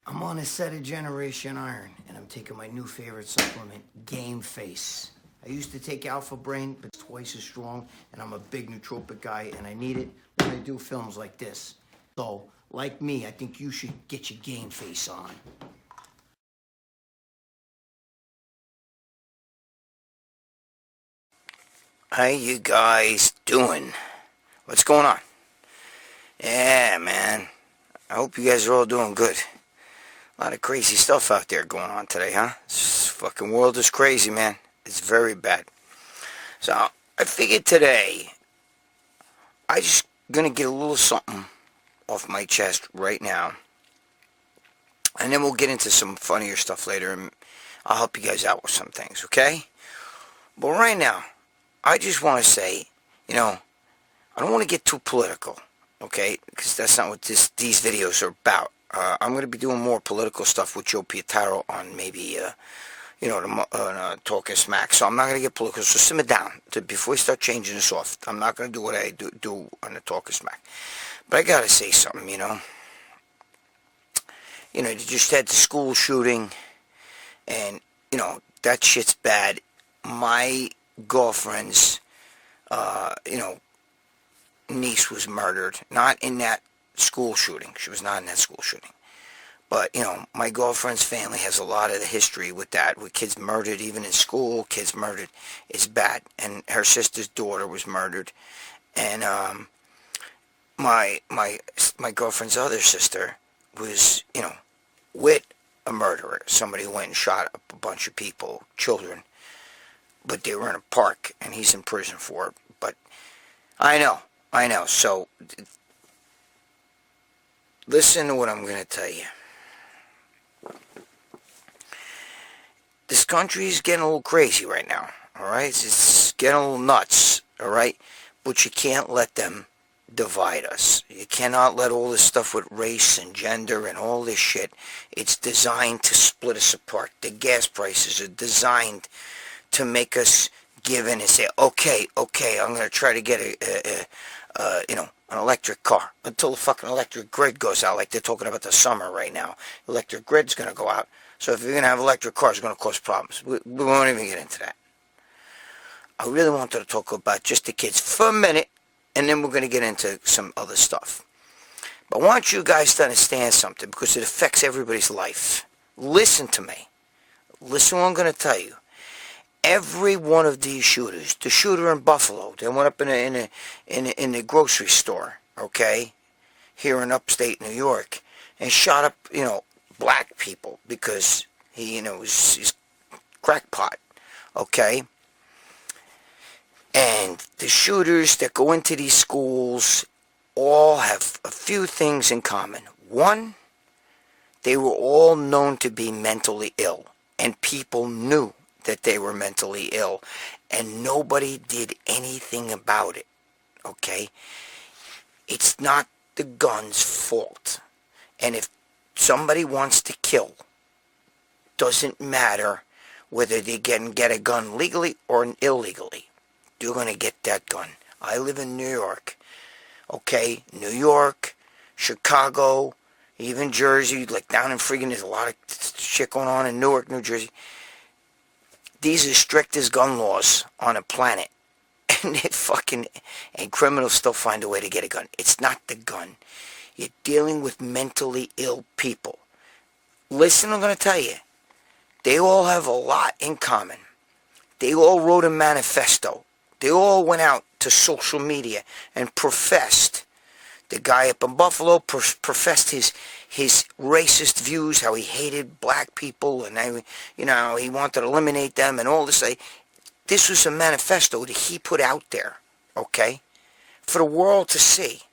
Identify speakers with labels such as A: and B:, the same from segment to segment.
A: I'm on a set of Generation Iron, and I'm taking my new favorite supplement, Game Face. I used to take Alpha Brain, but it's twice as strong, and I'm a big nootropic guy, and I need it when I do films like this. So, like me, I think you should get your Game Face on. How you guys doing? What's going on? Yeah, man. I hope you guys are all doing good. A lot of crazy stuff out there going on today, huh? This fucking world is crazy, man. It's very bad. So, I figured today, I just gonna get a little something off my chest right now. And then we'll get into some funnier stuff later, and I'll help you guys out with some things, okay? But right now, I just want to say, I don't want to get too political, okay? Because that's not what these videos are about. I'm going to be doing more political stuff with Joe Pietaro on maybe, Talking Smack. So I'm not going to get political. So simmer down before we start changing this off. I'm not going to do what I do on the Talking Smack. But I got to say something, they just had the school shooting, and, that shit's bad. My girlfriend's, niece was murdered. Not in that school shooting. She was not in that school shooting. But, my girlfriend's family has a lot of the history with that, with kids murdered even in school, kids murdered. It's bad. And her sister's daughter was murdered. And my girlfriend's other sister was, with a murderer. Somebody went and shot up a bunch of people, children. But they were in a park, and he's in prison for it. But I know. So, listen to what I'm going to tell you. This country is getting a little crazy right now, alright? It's getting a little nuts, alright? But you can't let them divide us. You cannot let all this stuff with race and gender and all this shit. It's designed to split us apart. The gas prices are designed to make us give in and say, okay, I'm going to try to get an electric car until the fucking electric grid goes out, like they're talking about the summer right now. Electric grid's going to go out. So if you're going to have electric cars, it's going to cause problems. We won't even get into that. I really wanted to talk about just the kids for a minute, and then we're going to get into some other stuff. But I want you guys to understand something, because it affects everybody's life. Listen to me. Listen to what I'm going to tell you. Every one of these shooters, the shooter in Buffalo, they went up in the grocery store, okay, here in upstate New York, and shot up, black people because he's crackpot, okay? And the shooters that go into these schools all have a few things in common. One, they were all known to be mentally ill, and people knew that they were mentally ill, and nobody did anything about it, okay? It's not the gun's fault. And if somebody wants to kill, doesn't matter whether they can get a gun legally or illegally, you're going to get that gun. I live in New York, okay? New York, Chicago, even Jersey, like down in friggin', there's a lot of shit going on in Newark, New Jersey. These are strict as gun laws on a planet. And criminals still find a way to get a gun. It's not the gun. You're dealing with mentally ill people. Listen, I'm going to tell you. They all have a lot in common. They all wrote a manifesto. They all went out to social media and professed. The guy up in Buffalo professed his racist views, how he hated black people, and he wanted to eliminate them and all this. This was a manifesto that he put out there, okay, for the world to see.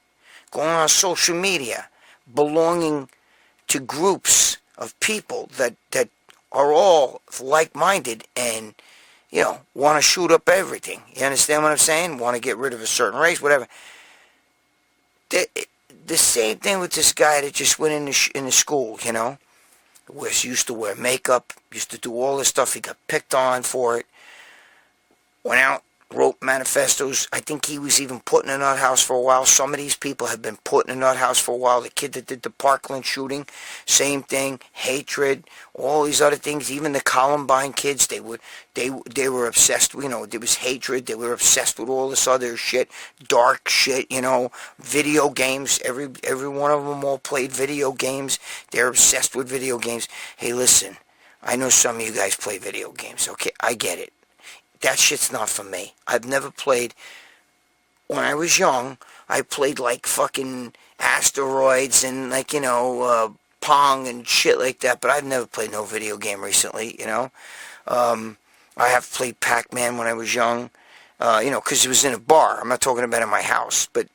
A: Going on social media, belonging to groups of people that are all like-minded and, want to shoot up everything. You understand what I'm saying? Want to get rid of a certain race, whatever. The same thing with this guy that just went in the school, used to wear makeup, used to do all this stuff. He got picked on for it. Went out, wrote manifestos. I think he was even put in a nut house for a while. Some of these people have been put in a nut house for a while. The kid that did the Parkland shooting, same thing, hatred, all these other things. Even the Columbine kids, they were obsessed. You know, there was hatred. They were obsessed with all this other shit, dark shit. You know, video games. Every one of them all played video games. They're obsessed with video games. Hey, listen, I know some of you guys play video games. Okay, I get it. That shit's not for me. I've never played. When I was young, I played like fucking asteroids and like, you know, Pong and shit like that, but I've never played no video game recently, you know. I have played Pac-Man when I was young, you know, because it was in a bar. I'm not talking about in my house, but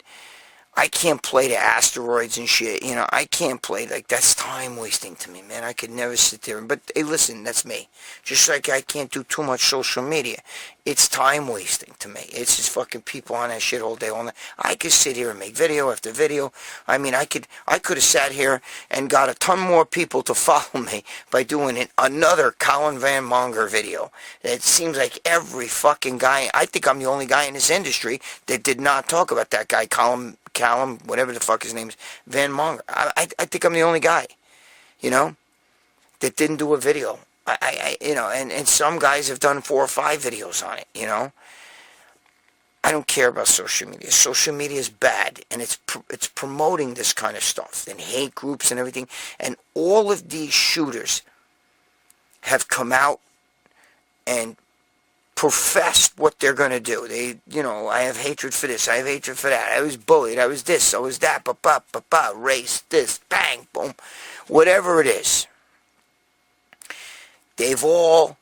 A: I can't play the asteroids and shit, you know. I can't play, like, that's time wasting to me, man. I could never sit there. But, hey, listen, that's me. Just like I can't do too much social media. It's time wasting to me. It's just fucking people on that shit all day, all night. I could sit here and make video after video. I mean, I could have sat here and got a ton more people to follow me by doing another Colin Van Monger video. It seems like every fucking guy, I think I'm the only guy in this industry that did not talk about that guy, Callum, whatever the fuck his name is, Van Monger. I think I'm the only guy, you know, that didn't do a video. You know, and some guys have done 4 or 5 videos on it, you know. I don't care about social media. Social media is bad, and it's promoting this kind of stuff, and hate groups and everything. And all of these shooters have come out and professed what they're going to do. They, you know, I have hatred for this, I have hatred for that, I was bullied, I was this, I was that, race, this, bang, boom, whatever it is. They've all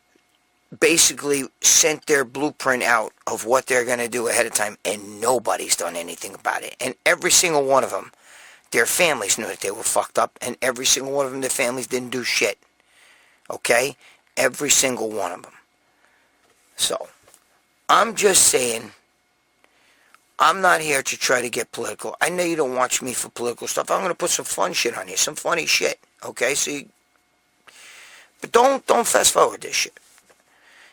A: basically sent their blueprint out of what they're going to do ahead of time, and nobody's done anything about it. And every single one of them, their families knew that they were fucked up, and every single one of them, their families didn't do shit. Okay? Every single one of them. So, I'm just saying, I'm not here to try to get political. I know you don't watch me for political stuff. I'm going to put some fun shit on here, some funny shit, okay? So but don't fast forward this shit.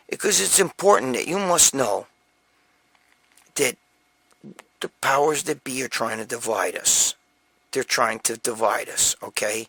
A: Because it's important that you must know that the powers that be are trying to divide us. They're trying to divide us, okay?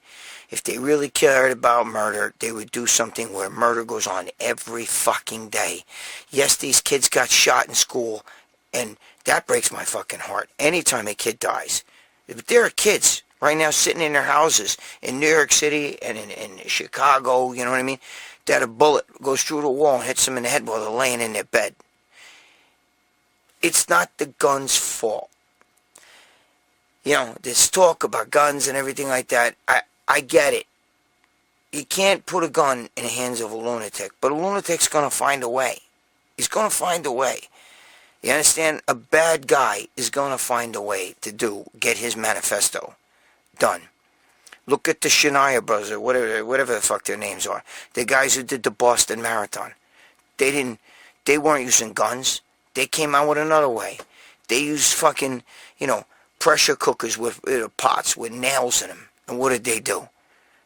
A: If they really cared about murder, they would do something where murder goes on every fucking day. Yes, these kids got shot in school, and that breaks my fucking heart. Anytime a kid dies. But there are kids right now sitting in their houses in New York City and in Chicago, you know what I mean, that a bullet goes through the wall and hits them in the head while they're laying in their bed. It's not the gun's fault. You know, this talk about guns and everything like that, I get it. You can't put a gun in the hands of a lunatic, but a lunatic's going to find a way. He's going to find a way. You understand? A bad guy is going to find a way to get his manifesto done. Look at the Shania brothers, or whatever the fuck their names are. The guys who did the Boston Marathon. They weren't using guns. They came out with another way. They used fucking, you know, pressure cookers with pots with nails in them. And what did they do?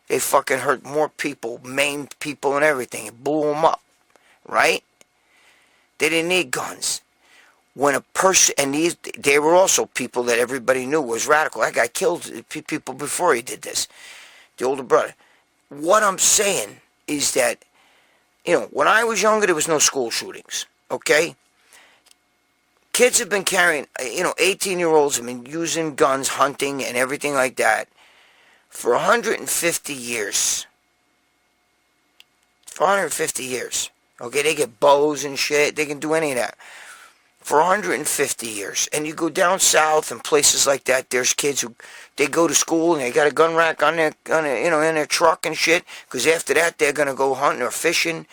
A: They fucking hurt more people, maimed people and everything. It blew them up. Right? They didn't need guns. When a person, and they were also people that everybody knew was radical. That guy killed people before he did this. The older brother. What I'm saying is that, you know, when I was younger, there was no school shootings. Okay? Kids have been carrying, you know, 18-year-olds have been using guns, hunting, and everything like that for 150 years. For 150 years. Okay, they get bows and shit. They can do any of that. For 150 years. And you go down south and places like that, there's kids who, they go to school and they got a gun rack on their you know, in their truck and shit. Because after that, they're going to go hunting or fishing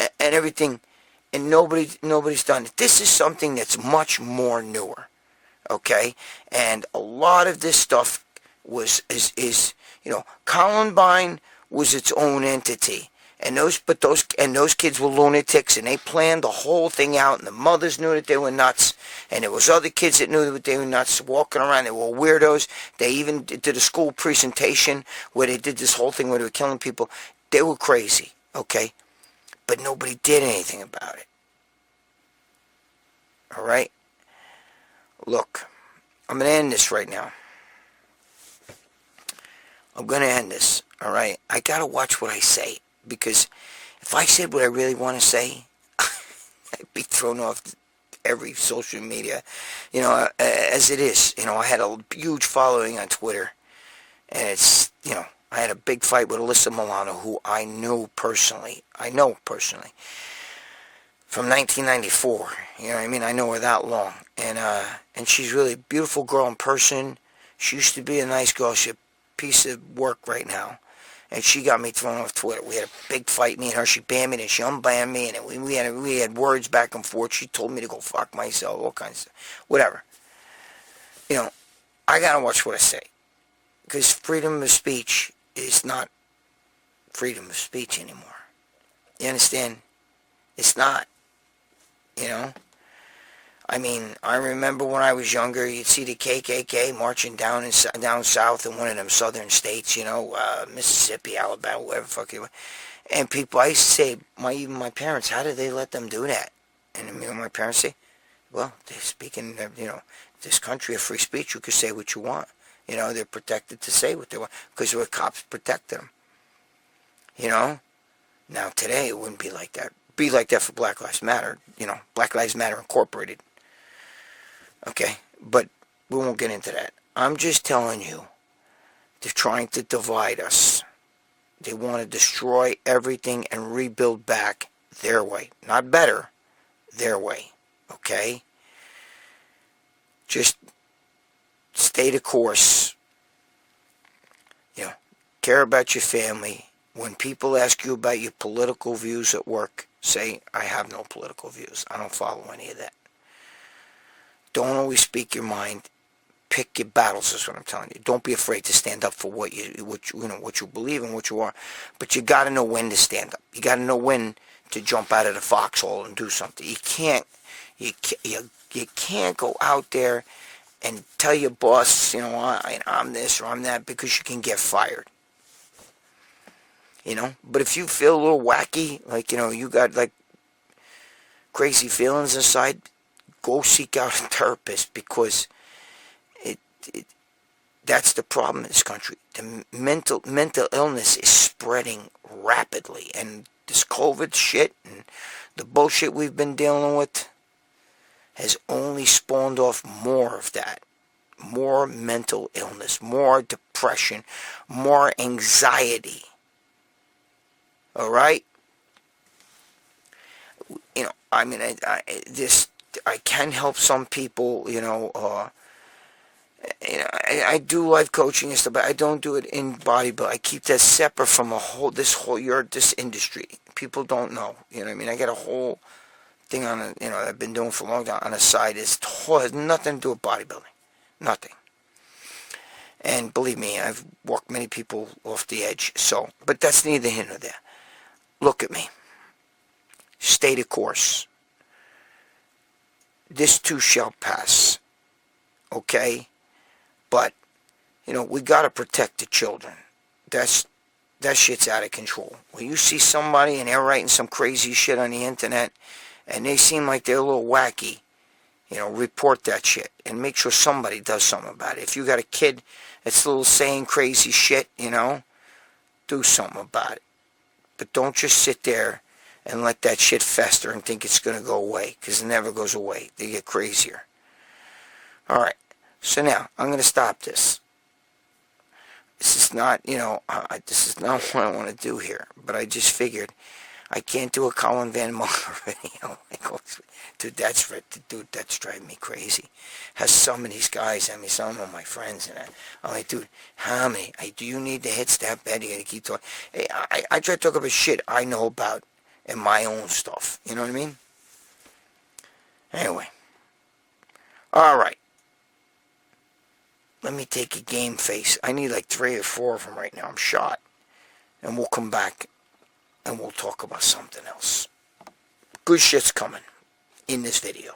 A: and everything. And nobody's done it. This is something that's much more newer, okay? And a lot of this stuff is you know, Columbine was its own entity, and those kids were lunatics, and they planned the whole thing out, and the mothers knew that they were nuts, and there was other kids that knew that they were nuts, walking around. They were weirdos. They even did a school presentation where they did this whole thing where they were killing people. They were crazy, okay? But nobody did anything about it. Alright? Look, I'm going to end this right now. I'm going to end this. Alright? I got to watch what I say. Because if I said what I really want to say, I'd be thrown off every social media. You know, as it is. You know, I had a huge following on Twitter. And it's, you know, I had a big fight with Alyssa Milano, who I know personally. From 1994. You know what I mean? I know her that long. And she's really a beautiful girl in person. She used to be a nice girl. She's a piece of work right now. And she got me thrown off Twitter. We had a big fight, me and her. She banned me, and she unbanned me, and we had words back and forth. She told me to go fuck myself, all kinds of stuff. Whatever. You know, I gotta watch what I say. Because freedom of speech is not freedom of speech anymore. You understand? It's not. You know? I mean, I remember when I was younger, you'd see the KKK marching down south in one of them southern states, you know, Mississippi, Alabama, wherever the fuck it was. And people, I used to say, even my parents, how did they let them do that? And you know, my parents say, well, they're speaking, you know, this country of free speech, you can say what you want. You know, they're protected to say what they want because the cops protected them. You know? Now, today, it wouldn't be like that. Be like that for Black Lives Matter. You know, Black Lives Matter Incorporated. Okay? But we won't get into that. I'm just telling you, they're trying to divide us. They want to destroy everything and rebuild back their way. Not better, their way. Okay? Just stay the course. You know, care about your family. When people ask you about your political views at work, say, I have no political views. I don't follow any of that. Don't always speak your mind. Pick your battles is what I'm telling you. Don't be afraid to stand up for what you believe and what you are. But you got to know when to stand up. You got to know when to jump out of the foxhole and do something. You can't go out there and tell your boss, you know, I'm this or I'm that, because you can get fired. You know? But if you feel a little wacky, like, you know, you got, like, crazy feelings inside, go seek out a therapist, because that's the problem in this country. The mental illness is spreading rapidly. And this COVID shit and the bullshit we've been dealing with has only spawned off more of that. More mental illness, more depression, more anxiety. Alright? You know, I mean, I can help some people, you know, I do life coaching and stuff, but I don't do it in bodybuilding. I keep that separate from this industry. People don't know, you know what I mean? I got a whole thing on, you know, I've been doing for a long time on the side. It has nothing to do with bodybuilding. Nothing. And believe me, I've walked many people off the edge. So, but that's neither here nor there. Look at me. Stay the course. This too shall pass. Okay? But, you know, we got to protect the children. That shit's out of control. When you see somebody and they're writing some crazy shit on the internet and they seem like they're a little wacky, you know, report that shit and make sure somebody does something about it. If you got a kid that's a little saying crazy shit, you know, do something about it. But don't just sit there and let that shit fester and think it's going to go away, because it never goes away. They get crazier. Alright, so now, I'm going to stop this. This is not, you know, this is not what I want to do here, but I just figured I can't do a Colin Van Muller video. Dude, that's driving me crazy. Has some of these guys, I mean, some of my friends, and I'm like, dude, how many? Do you need the hits that bad? You gotta keep talking. Hey, I try to talk about shit I know about and my own stuff. You know what I mean? Anyway. Alright. Let me take a game face. I need like 3 or 4 of them right now. I'm shot. And we'll come back and we'll talk about something else. Good shit's coming in this video.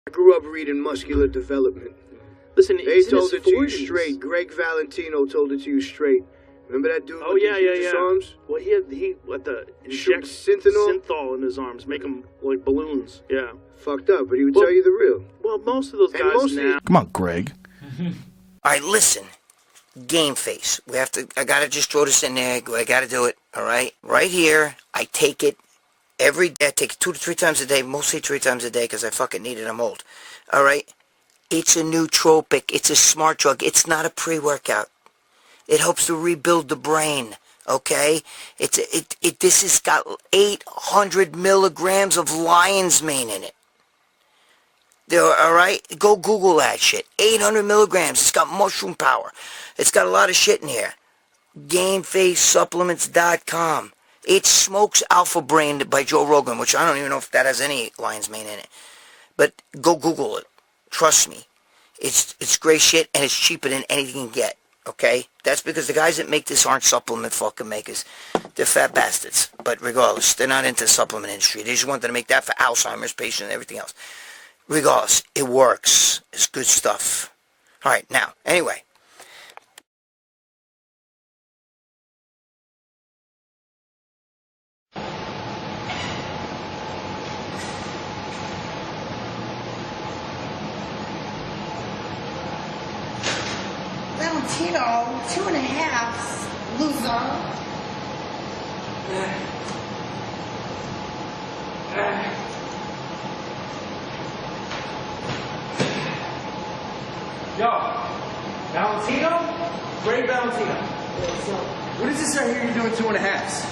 B: I grew up reading Muscular Development.
C: Listen,
B: they told it to you straight. Gregg Valentino told it to you straight. Remember that dude?
C: Oh,
B: with
C: yeah,
B: the hugest arms?
C: Well, he let the inject synthol in his arms, make them like balloons. Yeah.
B: Fucked up, but he would tell you the real.
C: Well, most of those guys now.
D: Come on, Greg.
A: Alright, listen. Game face. I gotta just throw this in there. I gotta do it. Alright? Right here, I take it every day. I take it 2 to 3 times a day. Mostly 3 times a day because I fucking need it. I'm old. Alright? It's a nootropic. It's a smart drug. It's not a pre-workout. It helps to rebuild the brain. Okay? This has got 800 milligrams of lion's mane in it. Alright? Go Google that shit. 800 milligrams. It's got mushroom power. It's got a lot of shit in here. GameFaceSupplements.com. It smokes Alpha Brain by Joe Rogan, which I don't even know if that has any lion's mane in it. But go Google it. Trust me. It's great shit, and it's cheaper than anything you can get. Okay? That's because the guys that make this aren't supplement fucking makers. They're fat bastards. But regardless, they're not into the supplement industry. They just wanted to make that for Alzheimer's patients and everything else. Regardless, it works. It's good stuff. Alright, now, anyway.
E: Valentino, 2.5, loser.
F: Yo, Valentino? Gregg Valentino. What is this right here you're doing 2.5s?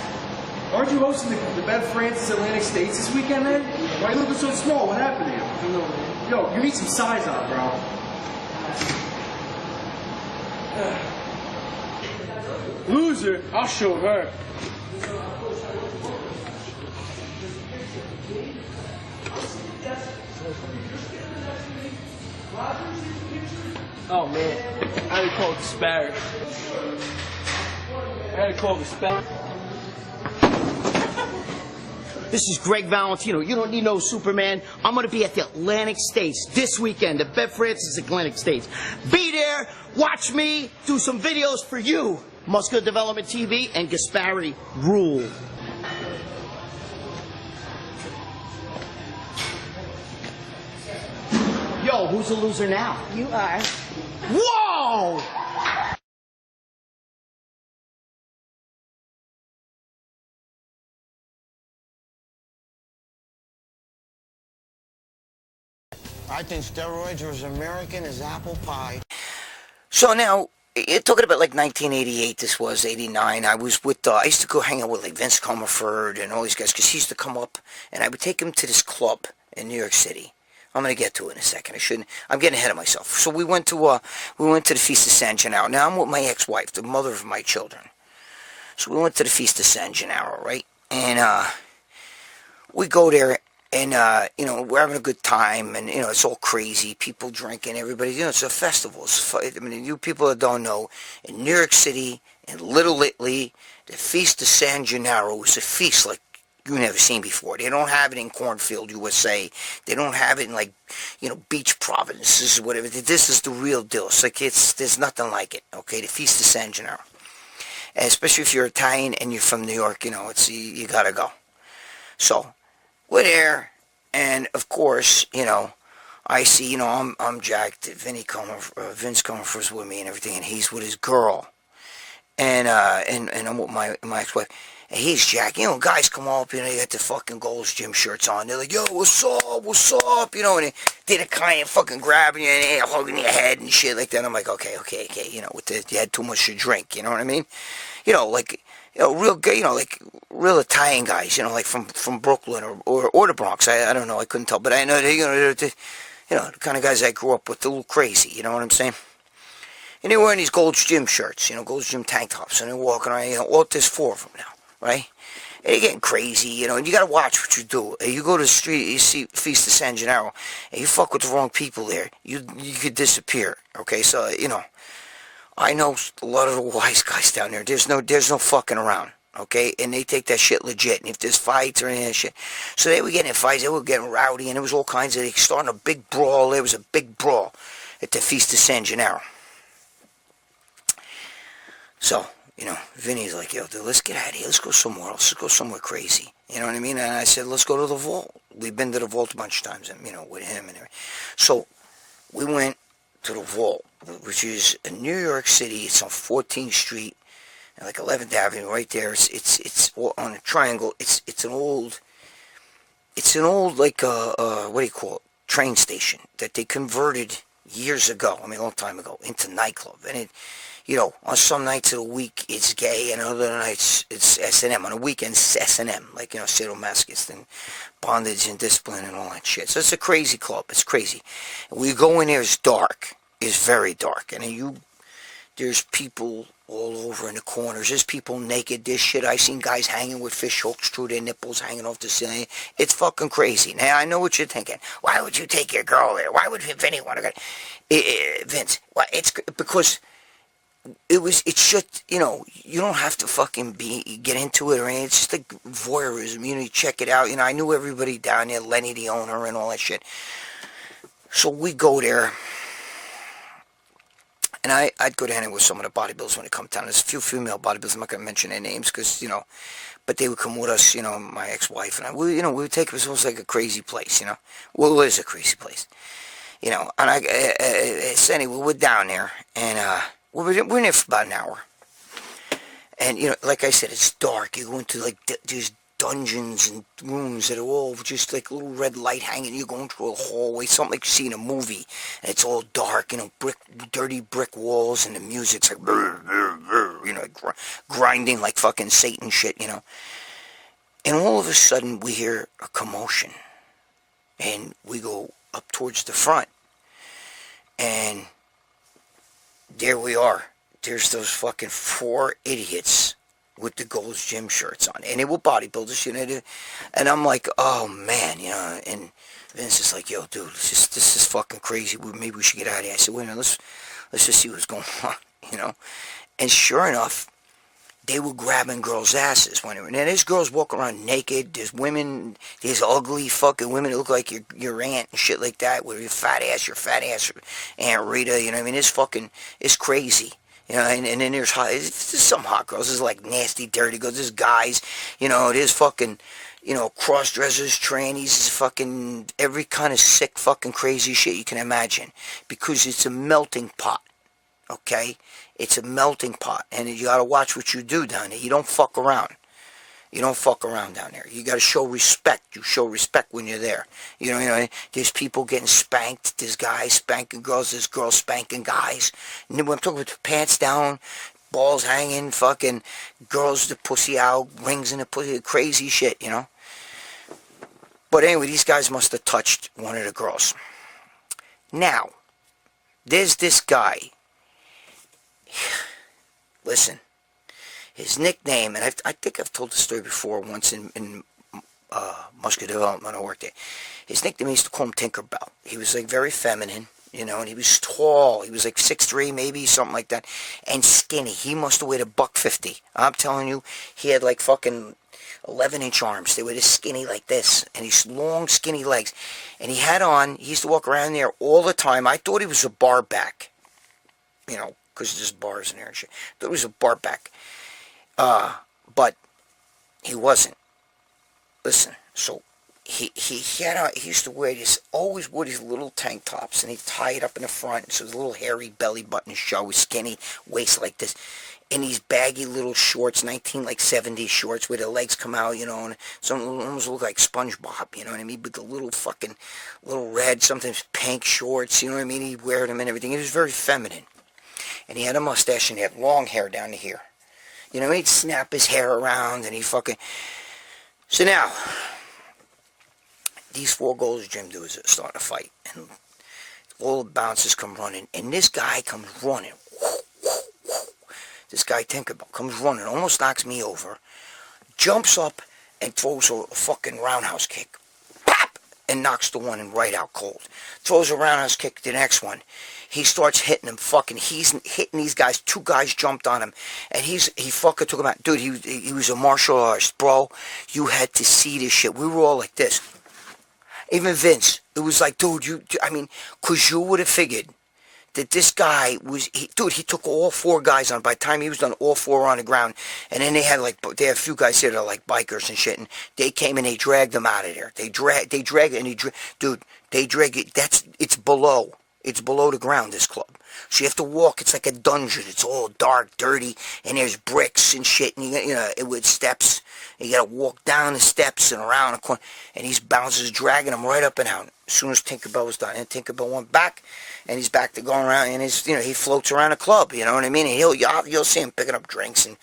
F: Aren't you hosting the Bev Francis Atlantic States this weekend, man? Why are you looking so small? What happened to you? I don't know, man. Yo, you need some size on, bro. Loser? I'll show her. Oh man, I had to call it Sparrow.
G: This is Gregg Valentino. You don't need no Superman. I'm going to be at the Atlantic States this weekend, the Bev Francis Atlantic States. Be there, watch me, do some videos for you. Muscular Development TV and Gaspari rule. Yo, who's the loser now?
E: You are.
G: Whoa!
H: I think steroids are as American as apple pie.
A: So now, you're talking about like 1988, this was, 89. I was with, I used to go hang out with like Vince Comerford and all these guys, because he used to come up, and I would take him to this club in New York City. I'm going to get to it in a second. I'm getting ahead of myself. So we went to the Feast of San Gennaro. Now I'm with my ex-wife, the mother of my children. So we went to the Feast of San Gennaro, right? And, we go there, and, we're having a good time, and, it's all crazy. People drinking, everybody, it's a festival. You people that don't know, in New York City, in Little Italy, the Feast of San Gennaro is a feast like you've never seen before. They don't have it in Cornfield, USA. They don't have it in, like, beach provinces or whatever. This is the real deal. It's like, there's nothing like it, okay? The Feast of San Gennaro. And especially if you're Italian and you're from New York, you gotta go. So, we're there, and of course, I see, I'm jacked. Vince Comerford's with me and everything, and he's with his girl. And I'm with my ex-wife. And he's jacked. Guys come up, they got the fucking Gold's Gym shirts on. They're like, yo, what's up, and they did a kind of fucking grabbing you and hugging your head and shit like that. I'm like, okay, you had too much to drink, you know what I mean? Real gay, like real Italian guys, like from Brooklyn or the Bronx. I don't know, I couldn't tell, but I know they're the kind of guys I grew up with. They're a little crazy, you know what I'm saying? And they're wearing these Gold's Gym shirts, Gold's Gym tank tops, and they're walking around. There's 4 of them now, right? And they're getting crazy, and you gotta watch what you do. You go to the street, you see Feast of San Gennaro, and you fuck with the wrong people there, you could disappear. Okay, so I know a lot of the wise guys down there. There's no fucking around, okay? And they take that shit legit. And if there's fights or any of that shit, so they were getting in fights, they were getting rowdy, and there was all kinds of, starting a big brawl. There was a big brawl at the Feast of San Gennaro. So, Vinny's like, yo, dude, let's get out of here. Let's go somewhere else. Let's go somewhere crazy. You know what I mean? And I said, let's go to the vault. We've been to the vault a bunch of times, and with him and everything. So we went to the vault, which is in New York City. It's on 14th Street, and like 11th Avenue, right there. It's on a triangle. It's an old like what do you call it? Train station that they converted years ago. I mean, a long time ago, into nightclub, and it. On some nights of the week it's gay, and other nights it's S&M. On the weekends it's S&M, like, sadomasochist and bondage and discipline and all that shit. So it's a crazy club. It's crazy. And we go in there, it's dark. It's very dark. And there's people all over in the corners. There's people naked. This shit. I've seen guys hanging with fish hooks through their nipples, hanging off the ceiling. It's fucking crazy. Now, I know what you're thinking. Why would you take your girl there? Why would Vinny want to go? Vince, well, it's because... It's just, you don't have to fucking get into it or anything. It's just like voyeurism, you check it out. I knew everybody down there, Lenny the owner and all that shit. So we go there, and I'd go down there with some of the bodybuilders when it comes down. There's a few female bodybuilders, I'm not going to mention their names, because, but they would come with us, my ex-wife and I. We would take it, it was like a crazy place, Well, it is a crazy place, and so anyway, we're down there, and, we're in there for about an hour. And, like I said, it's dark. You go into, like, these dungeons and rooms that are all just, like, a little red light hanging. You're going through a hallway, something like you see in a movie. And it's all dark, dirty brick walls, and the music's like, brr, brr, brr, like grinding like fucking Satan shit, And all of a sudden, we hear a commotion. And we go up towards the front. And... there we are. There's those fucking 4 idiots with the Gold's Gym shirts on. And they were bodybuilders, And I'm like, oh, man, And Vince is like, yo, dude, this is fucking crazy. Maybe we should get out of here. I said, wait a minute, let's just see what's going on, And sure enough, they were grabbing girls' asses. And there's girls walking around naked. There's women, there's ugly fucking women that look like your aunt and shit like that, with your fat ass, Aunt Rita, it's crazy. And then there's some hot girls. There's like nasty, dirty girls. There's guys, there's fucking, cross-dressers, trannies, fucking every kind of sick fucking crazy shit you can imagine. Because it's a melting pot, okay? It's a melting pot, and you gotta watch what you do down there. You don't fuck around. You don't fuck around down there. You gotta show respect. You show respect when you're there. There's people getting spanked. There's guys spanking girls. There's girls spanking guys. And then when I'm talking about the pants down, balls hanging, fucking girls, the pussy out, rings in the pussy, crazy shit, But anyway, these guys must have touched one of the girls. Now, there's this guy. Listen, his nickname, and I think I've told the story before once in muscular development I worked there. His nickname, he used to call him Tinkerbell. He was like very feminine, and he was tall. He was like 6'3", maybe, something like that, and skinny. He must have weighed $150. I'm telling you, he had like fucking 11-inch arms. They were just skinny like this, and these long, skinny legs. And he used to walk around there all the time. I thought he was a bar back, because there's bars in there and shit. I thought he was a bar back. But he wasn't. Listen, so he used to wear this, always wore these little tank tops, and he'd tie it up in the front, so his little hairy belly button show, his skinny waist like this, and these baggy little shorts, 1970s shorts, where the legs come out, and some almost look like SpongeBob, you know what I mean, with the little red, sometimes pink shorts, he'd wear them and everything. He was very feminine. And he had a mustache, and he had long hair down to here. He'd snap his hair around, and he fucking... So now, these 4 Gold's Gym dudes are starting to fight. And all the bouncers come running. And this guy comes running. This guy, Tinkerbell, comes running. Almost knocks me over. Jumps up and throws a fucking roundhouse kick. Pop! And knocks the one right out cold. Throws a roundhouse kick to the next one. He starts hitting him, he's hitting these guys. 2 guys jumped on him, and he fucking took him out. Dude, he was a martial artist, bro. You had to see this shit. We were all like this. Even Vince, it was like, dude, because you would have figured that this guy was, dude, he took all 4 guys on. By the time he was done, all 4 were on the ground. And then they had a few guys there that are like bikers and shit. And they came and they dragged them out of there. They drag it, and dude, they drag it. It's below. It's below the ground, this club. So you have to walk. It's like a dungeon. It's all dark, dirty, and there's bricks and shit, and with steps. And you got to walk down the steps and around the corner. And these bouncers dragging them right up and out. As soon as Tinkerbell was done, and Tinkerbell went back, and he's back to going around, and he floats around the club. You know what I mean? And you'll see him picking up drinks and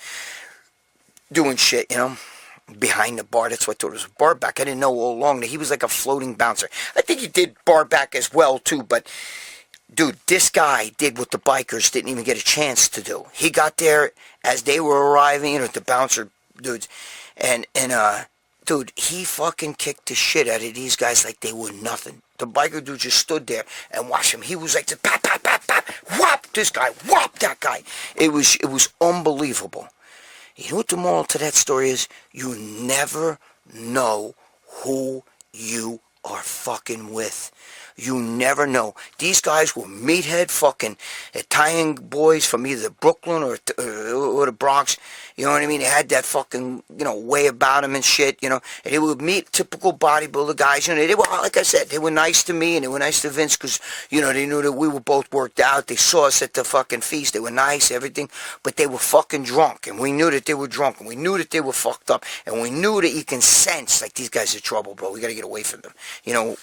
A: doing shit. Behind the bar. That's what I thought it was a bar back. I didn't know all along that he was like a floating bouncer. I think he did bar back as well too, but dude, this guy did what the bikers didn't even get a chance to do. He got there as they were arriving, the bouncer dudes, and dude, he fucking kicked the shit out of these guys like they were nothing. The biker dude just stood there and watched him. He was like, pop, pop, pop, pop, whop this guy, whop that guy. It was unbelievable. You know what the moral to that story is? You never know who you are fucking with. You never know. These guys were meathead fucking Italian boys from either Brooklyn or the Bronx. You know what I mean? They had that fucking, way about them and shit, And they would meet typical bodybuilder guys. They were, like I said, they were nice to me and they were nice to Vince because, they knew that we were both worked out. They saw us at the fucking feast. They were nice, everything. But they were fucking drunk. And we knew that they were drunk. And we knew that they were fucked up. And we knew that you can sense, like, these guys are trouble, bro. We got to get away from them.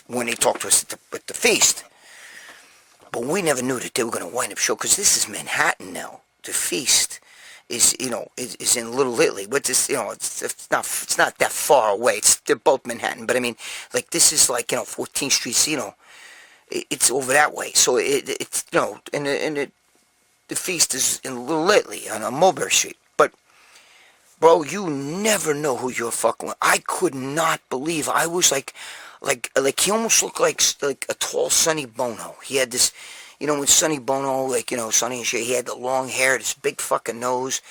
A: When they talk to us at the feast. But we never knew that they were going to wind up show, because this is Manhattan now. The feast is is in Little Italy, but this it's not that far away. They're both Manhattan, but I mean, like, this is like 14th Street. It's over that way. So it's and the feast is in Little Italy on Mulberry Street. But bro, you never know who you're fucking with. I could not believe. I was like he almost looked like a tall Sonny Bono. He had this, when Sonny Bono, Sonny and shit, he had the long hair, this big fucking nose,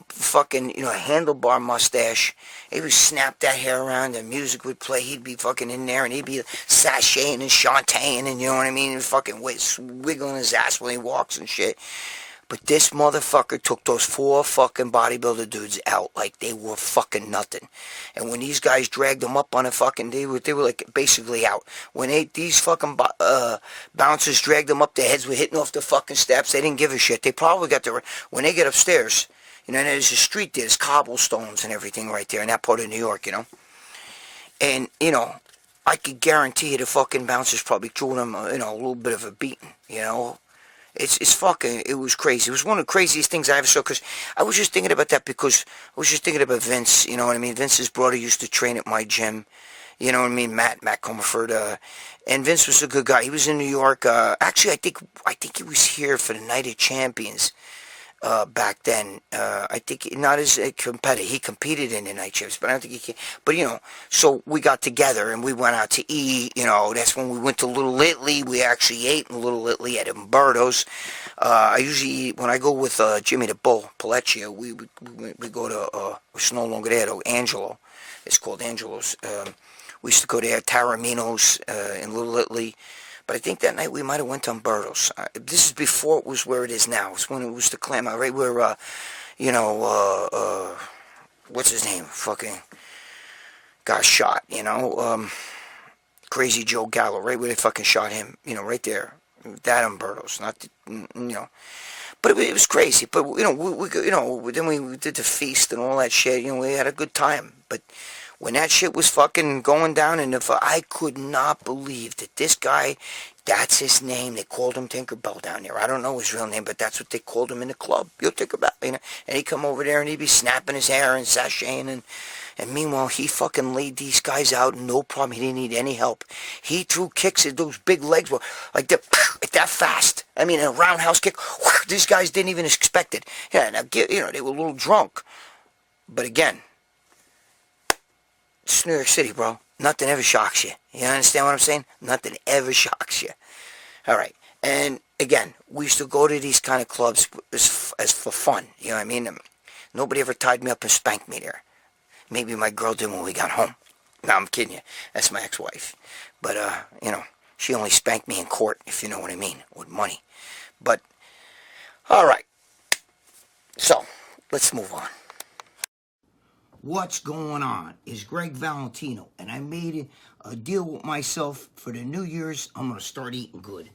A: fucking, handlebar mustache. He would snap that hair around, the music would play, he'd be fucking in there, and he'd be sashaying and shantying, and you know what I mean, and fucking wiggling his ass when he walks and shit. But this motherfucker took those 4 fucking bodybuilder dudes out like they were fucking nothing. And when these guys dragged them up on a fucking, they were like basically out. When these fucking bouncers dragged them up, their heads were hitting off the fucking steps. They didn't give a shit. They probably got when they get upstairs, there's a street there, there's cobblestones and everything right there in that part of New York, And, I could guarantee you the fucking bouncers probably threw them, a little bit of a beating, It's fucking, it was crazy. It was one of the craziest things I ever saw, because I was just thinking about that because I was just thinking about Vince, you know what I mean? Vince's brother used to train at my gym, you know what I mean? Matt Comerford, and Vince was a good guy. He was in New York. Actually, I think he was here for the Night of Champions. Back then, I think not as a competitor. He competed in the night shifts, but I don't think he can. But so we got together and we went out to eat. That's when we went to Little Italy. We actually ate in Little Italy at Umberto's. I usually eat when I go with Jimmy the Bull Palecchio. We go to it's no longer there though. Angelo, it's called Angelo's. We used to go there, Taramino's in Little Italy. But I think that night we might have went to Umberto's. This is before it was where it is now. It's when it was the Clam Out, right where, what's his name? Fucking got shot, Crazy Joe Gallo, right where they fucking shot him, right there. That Umberto's, not, But it was crazy. But, then we did the feast and all that shit. We had a good time. But when that shit was fucking going down, and I could not believe that this guy, that's his name. They called him Tinkerbell down there. I don't know his real name, but that's what they called him in the club. You'll Tinkerbell, And he'd come over there and he'd be snapping his hair and sashaying, and meanwhile he fucking laid these guys out, no problem. He didn't need any help. He threw kicks at those big legs were like that fast. I mean, a roundhouse kick. These guys didn't even expect it. Yeah, now they were a little drunk, but again. It's New York City, bro. Nothing ever shocks you. You understand what I'm saying? Nothing ever shocks you. All right. And again, we used to go to these kind of clubs as for fun. You know what I mean? Nobody ever tied me up and spanked me there. Maybe my girl did when we got home. No, I'm kidding you. That's my ex-wife. But, she only spanked me in court, if you know what I mean, with money. But, alright. So, let's move on. What's going on is Gregg Valentino, and I made a deal with myself for the New Year's. I'm going to start eating good.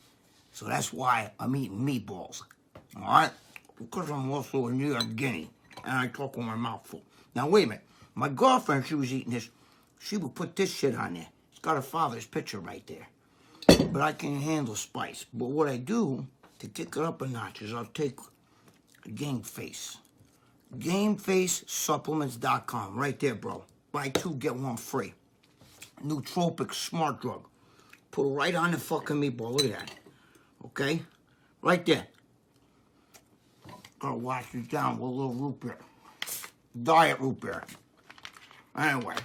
A: So that's why I'm eating meatballs. Alright? Because I'm also a New York Guinea, and I talk with my mouth full. Now, wait a minute. My girlfriend, she was eating this. She would put this shit on there. It's got her father's picture right there. But I can handle spice. But what I do to kick it up a notch is I'll take Game Face. GameFaceSupplements.com. Right there, bro. Buy 2, get 1 free. Nootropic Smart Drug. Put it right on the fucking meatball. Look at that. Okay? Right there. Gotta wash it down with a little root beer. Diet root beer. Anyway.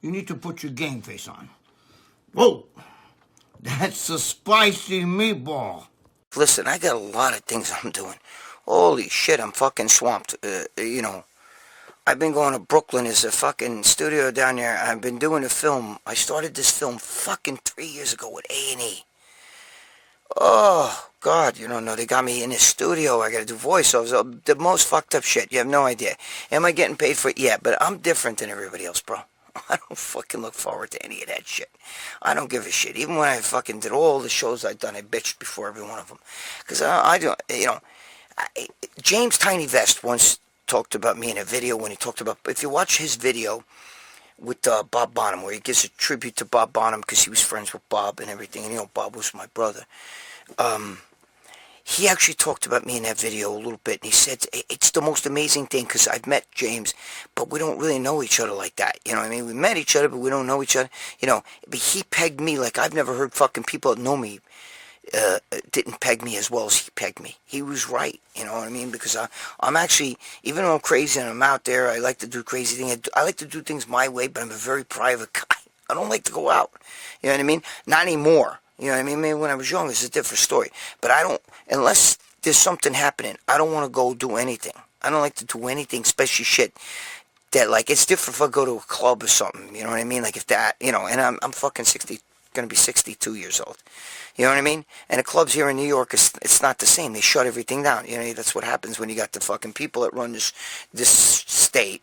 A: You need to put your Game Face on. Whoa! That's a spicy meatball. Listen, I got a lot of things I'm doing. Holy shit, I'm fucking swamped. You know, I've been going to Brooklyn. There's a fucking studio down there. I've been doing a film. I started this film fucking 3 years ago with A&E. Oh, God, you don't know. They got me in this studio. I got to do voiceovers. The most fucked up shit. You have no idea. Am I getting paid for it? Yeah, but I'm different than everybody else, bro. I don't fucking look forward to any of that shit. I don't give a shit. Even when I fucking did all the shows I've done, I bitched before every one of them. Because I don't, you know, James Tiny Vest once talked about me in a video when he talked about, if you watch his video with Bob Bonham, where he gives a tribute to Bob Bonham because he was friends with Bob and everything, and you know, Bob was my brother. He actually talked about me in that video a little bit, and he said, it's the most amazing thing, because I've met James, but we don't really know each other like that, you know what I mean? We met each other, but we don't know each other, you know, but he pegged me like I've never heard fucking people that know me didn't peg me as well as he pegged me. He was right, you know what I mean? Because I'm actually, even though I'm crazy and I'm out there, I like to do crazy things. I like to do things my way, but I'm a very private guy. I don't like to go out, you know what I mean? Not anymore. You know what I mean? Maybe when I was young, it's a different story. But I don't, unless there's something happening, I don't want to go do anything. I don't like to do anything, especially shit that, like, it's different if I go to a club or something. You know what I mean? Like, if that, you know, and I'm fucking 60, going to be 62 years old. You know what I mean? And the clubs here in New York, it's not the same. They shut everything down. You know, that's what happens when you got the fucking people that run this state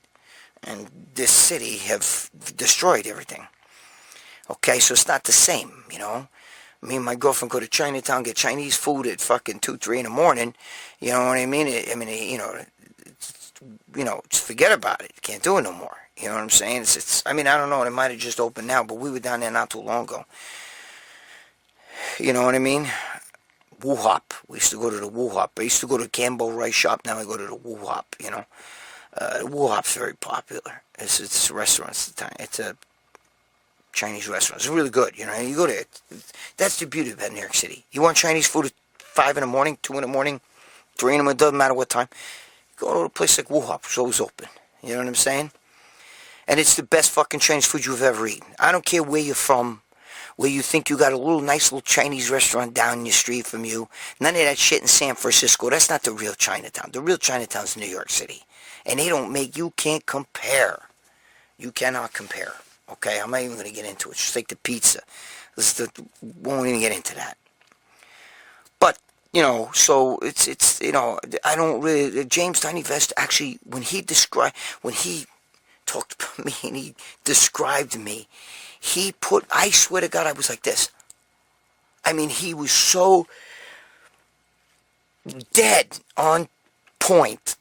A: and this city have destroyed everything. Okay, so it's not the same, you know? Me and my girlfriend go to Chinatown, get Chinese food at fucking 2, 3 in the morning. You know what I mean? You know, just forget about it. You can't do it no more. You know what I'm saying? I mean, I don't know. It might have just opened now, but we were down there not too long ago. You know what I mean? Woo Hop. We used to go to the Woo Hop. I used to go to Campbell Rice Shop. Now I go to the Woo Hop, you know. The Woo Hop's very popular. It's a restaurant. It's a Chinese restaurant. It's really good, you know. You go there. That's the beauty of New York City. You want Chinese food at 5 in the morning, 2 in the morning, 3 in the morning, doesn't matter what time. Go to a place like Woo Hop. It's always open. You know what I'm saying? And it's the best fucking Chinese food you've ever eaten. I don't care where you're from, where you think you got a little nice little Chinese restaurant down your street from you. None of that shit in San Francisco. That's not the real Chinatown. The real Chinatown's New York City. And they don't make, you can't compare. You cannot compare. Okay, I'm not even going to get into it. It's just like the pizza. Won't even get into that. But, you know, so it's you know, I don't really, James Tiny Vest actually, when he talked about me and he described me, I swear to God, I was like this. I mean, he was so dead on point.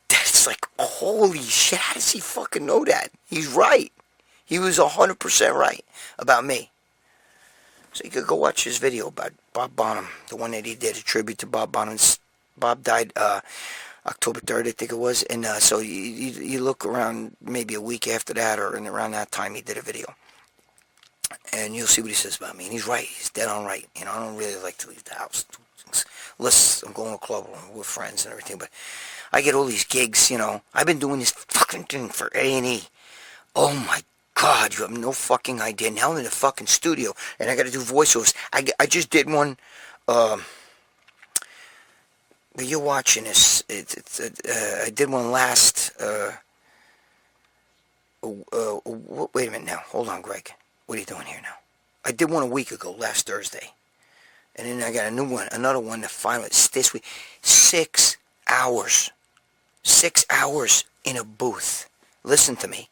A: That's like, holy shit, how does he fucking know that? He's right. He was 100% right about me. So you could go watch his video about Bob Bonham, the one that he did, a tribute to Bob Bonham. Bob died October 3rd, I think it was. And so you look around maybe a week after that or around that time he did a video. And you'll see what he says about me. And he's right. He's dead on right. You know, I don't really like to leave the house. Unless I'm going to a club or with friends and everything. But I get all these gigs, you know. I've been doing this fucking thing for A&E. Oh my God, you have no fucking idea. Now I'm in the fucking studio, and I got to do voiceovers. I just did one, but you're watching this. I did one last, wait a minute now. Hold on, Greg. What are you doing here now? I did one a week ago, last Thursday. And then I got another one to finally, it's this week. 6 hours. 6 hours in a booth. Listen to me.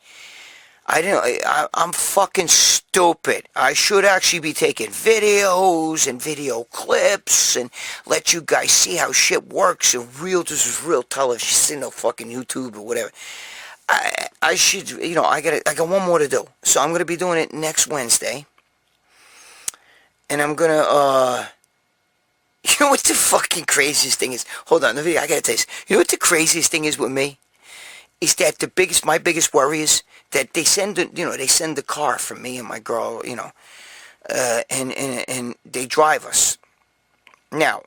A: I'm fucking stupid. I should actually be taking videos and video clips and let you guys see how shit works. This is real television. See no fucking YouTube or whatever. I should, I got one more to do. So I'm gonna be doing it next Wednesday. And I'm gonna, you know what the fucking craziest thing is? Hold on, I gotta tell you this. You know what the craziest thing is with me? Is that my biggest worry is that they send the car for me and my girl, and they drive us. Now,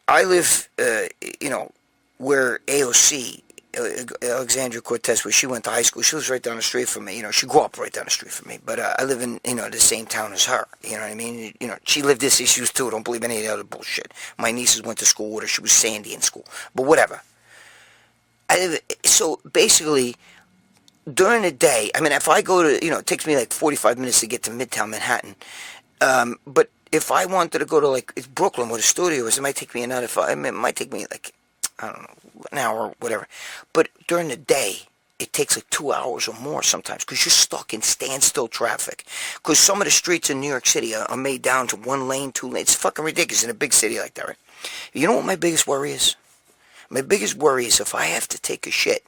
A: I live, where AOC, Alexandria Cortez, where she went to high school. She lives right down the street from me. She grew up right down the street from me. But I live in, the same town as her. You know what I mean? She lived this issues too. Don't believe any of the other bullshit. My nieces went to school with her. She was Sandy in school. But whatever. So basically, during the day, I mean, if I go to, it takes me like 45 minutes to get to Midtown Manhattan. But if I wanted to go to like Brooklyn where the studio is, it might take me it might take me like, I don't know, an hour or whatever. But during the day, it takes like 2 hours or more sometimes because you're stuck in standstill traffic. Because some of the streets in New York City are made down to 1 lane, 2 lanes. It's fucking ridiculous in a big city like that, right? You know what my biggest worry is? My biggest worry is if I have to take a shit,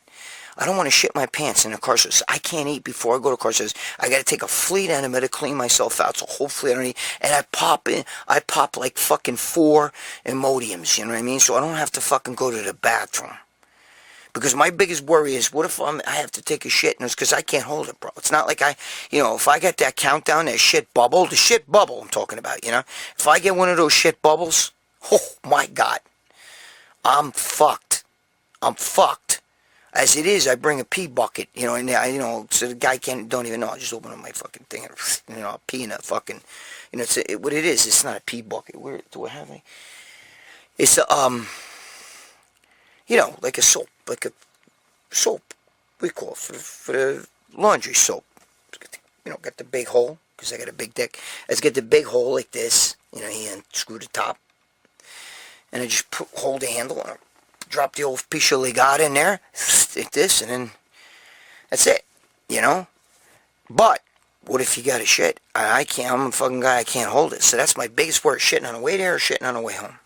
A: I don't want to shit my pants in a car service. I can't eat before I go to car service. I got to take a fleet enema to clean myself out, so hopefully I don't eat. And I pop like fucking 4 Imodiums, you know what I mean? So I don't have to fucking go to the bathroom. Because my biggest worry is, what if I have to take a shit? And it's because I can't hold it, bro. It's not like if I get that countdown, that shit bubble, the shit bubble I'm talking about, If I get one of those shit bubbles, oh my God. I'm fucked. As it is, I bring a pee bucket, and so the guy don't even know. I just open up my fucking thing, and, I'll pee in a fucking, what it is, it's not a pee bucket. Where do I have it? It's like a soap, we call it for the laundry soap. Got the big hole, because I got a big dick. Let's get the big hole like this, and unscrew the top. And I just hold the handle and I drop the old piscio legata in there, stick this, and then that's it, But what if you got a shit? I can't. I'm a fucking guy. I can't hold it. So that's my biggest worry: shitting on the way there or shitting on the way home.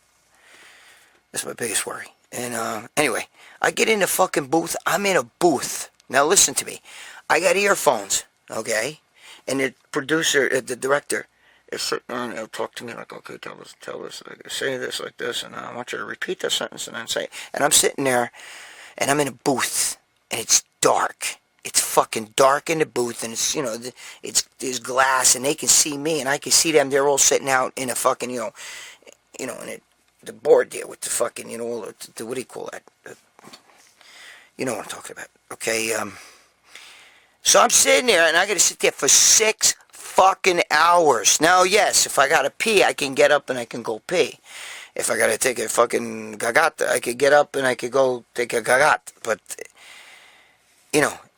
A: That's my biggest worry. And anyway, I get in the fucking booth. I'm in a booth. Now listen to me. I got earphones, okay? And the producer, the director, is sitting there and he'll talk to me like, okay, tell us, say this like this, and I want you to repeat the sentence and then say it. And I'm sitting there, and I'm in a booth, and it's dark. It's fucking dark in the booth, and it's, there's glass, and they can see me, and I can see them. They're all sitting out in a fucking, in the board there with the fucking, what do you call that? You know what I'm talking about, okay? So I'm sitting there, and I got to sit there for 6 fucking hours. Now, yes, if I gotta pee, I can get up and I can go pee. If I gotta take a fucking gagat, I could get up and I could go take a gagat. But,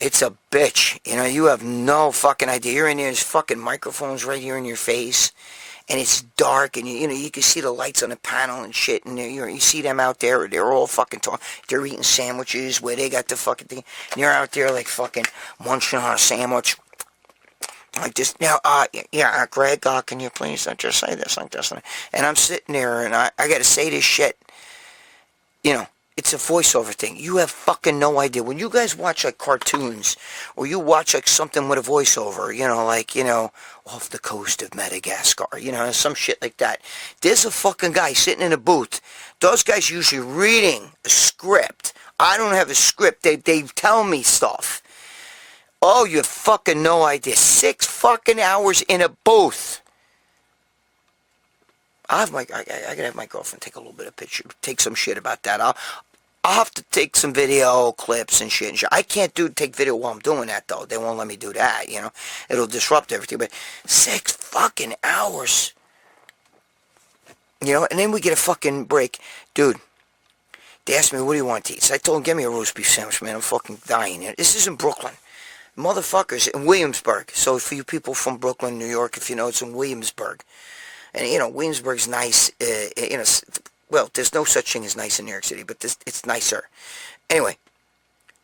A: it's a bitch. You have no fucking idea. You're in there, there's fucking microphones right here in your face. And it's dark, and you can see the lights on the panel and shit, and you see them out there, they're all fucking talking, they're eating sandwiches where they got the fucking thing, and you're out there like fucking munching on a sandwich, like this. Now, Greg, can you please just say this like this? And I'm sitting there, and I got to say this shit. It's a voiceover thing. You have fucking no idea. When you guys watch like cartoons, or you watch like something with a voiceover, off the coast of Madagascar, some shit like that. There's a fucking guy sitting in a booth. Those guys usually reading a script. I don't have a script. They tell me stuff. Oh, you have fucking no idea. 6 fucking hours in a booth. I gotta have my girlfriend take a little bit of picture, take some shit about that. I'll have to take some video clips and shit. I can't take video while I'm doing that, though. They won't let me do that, It'll disrupt everything. But 6 fucking hours. And then we get a fucking break. Dude, they asked me, what do you want to eat? So I told them, give me a roast beef sandwich, man. I'm fucking dying here. This is in Brooklyn. Motherfuckers, in Williamsburg. So for you people from Brooklyn, New York, if you know, it's in Williamsburg. And, you know, Williamsburg's nice, you know, well, there's no such thing as nice in New York City, but it's nicer. Anyway,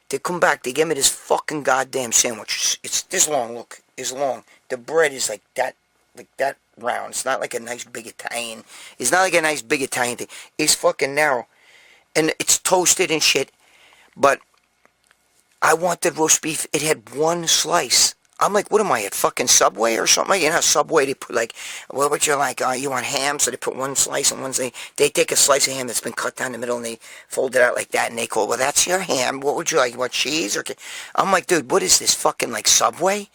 A: they come back, they give me this fucking goddamn sandwich. It's this long, look, it's long. The bread is like that round. It's not like a nice big Italian. It's not like a nice big Italian thing. It's fucking narrow. And it's toasted and shit. But I wanted roast beef. It had one slice. I'm like, what am I, at fucking Subway or something? You know, Subway, they put like, what would you like? You want ham? So they put one slice and one thing. They take a slice of ham that's been cut down the middle and they fold it out like that and they call, well, that's your ham. What would you like? You want cheese? Or I'm like, dude, what is this, fucking like Subway?